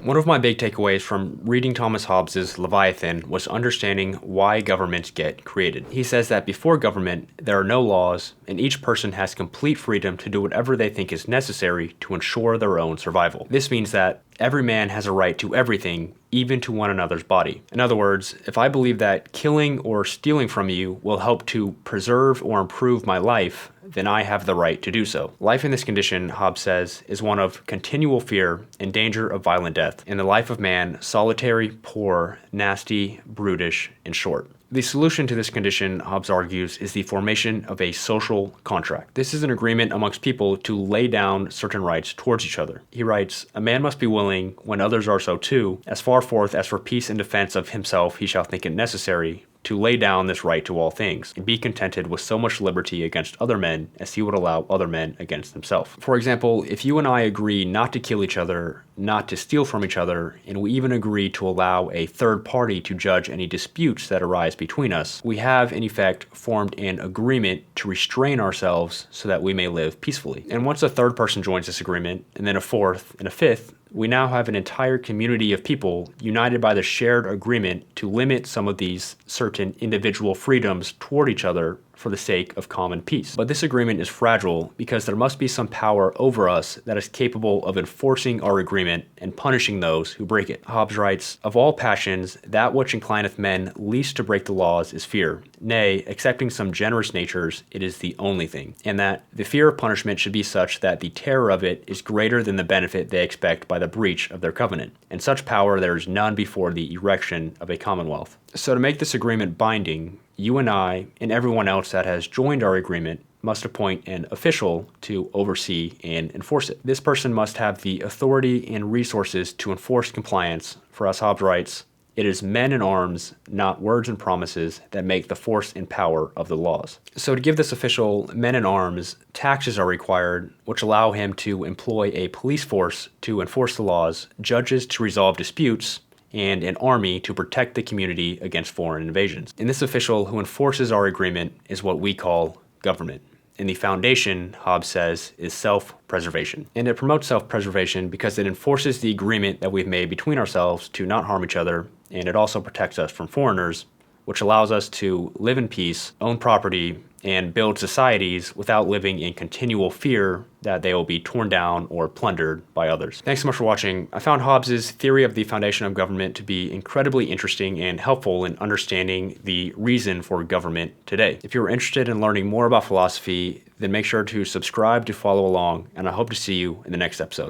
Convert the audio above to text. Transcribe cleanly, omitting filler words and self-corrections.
One of my big takeaways from reading Thomas Hobbes' Leviathan was understanding why governments get created. He says that before government, there are no laws, and each person has complete freedom to do whatever they think is necessary to ensure their own survival. This means that every man has a right to everything, even to one another's body. In other words, if I believe that killing or stealing from you will help to preserve or improve my life, then I have the right to do so. Life in this condition, Hobbes says, is one of continual fear and danger of violent death. In the life of man, solitary, poor, nasty, brutish, and short. The solution to this condition, Hobbes argues, is the formation of a social contract. This is an agreement amongst people to lay down certain rights towards each other. He writes, "A man must be willing, when others are so too, as far forth as for peace and defense of himself he shall think it necessary, to lay down this right to all things, and be contented with so much liberty against other men as he would allow other men against himself." For example, if you and I agree not to kill each other, not to steal from each other, and we even agree to allow a third party to judge any disputes that arise between us, we have, in effect, formed an agreement to restrain ourselves so that we may live peacefully. And once a third person joins this agreement, and then a fourth, and a fifth, we now have an entire community of people united by the shared agreement to limit some of these certain individual freedoms toward each other for the sake of common peace. But this agreement is fragile because there must be some power over us that is capable of enforcing our agreement and punishing those who break it. Hobbes writes, "Of all passions, that which inclineth men least to break the laws is fear. Nay, excepting some generous natures, it is the only thing. And that the fear of punishment should be such that the terror of it is greater than the benefit they expect by the breach of their covenant. And such power there is none before the erection of a commonwealth." So to make this agreement binding, you and I, and everyone else that has joined our agreement, must appoint an official to oversee and enforce it. This person must have the authority and resources to enforce compliance. For as Hobbes writes, "It is men in arms, not words and promises, that make the force and power of the laws." So to give this official men in arms, taxes are required, which allow him to employ a police force to enforce the laws, judges to resolve disputes, and an army to protect the community against foreign invasions. And this official who enforces our agreement is what we call government. And the foundation, Hobbes says, is self-preservation. And it promotes self-preservation because it enforces the agreement that we've made between ourselves to not harm each other, and it also protects us from foreigners, which allows us to live in peace, own property, and build societies without living in continual fear that they will be torn down or plundered by others. Thanks so much for watching. I found Hobbes' theory of the foundation of government to be incredibly interesting and helpful in understanding the reason for government today. If you're interested in learning more about philosophy, then make sure to subscribe to follow along, and I hope to see you in the next episode.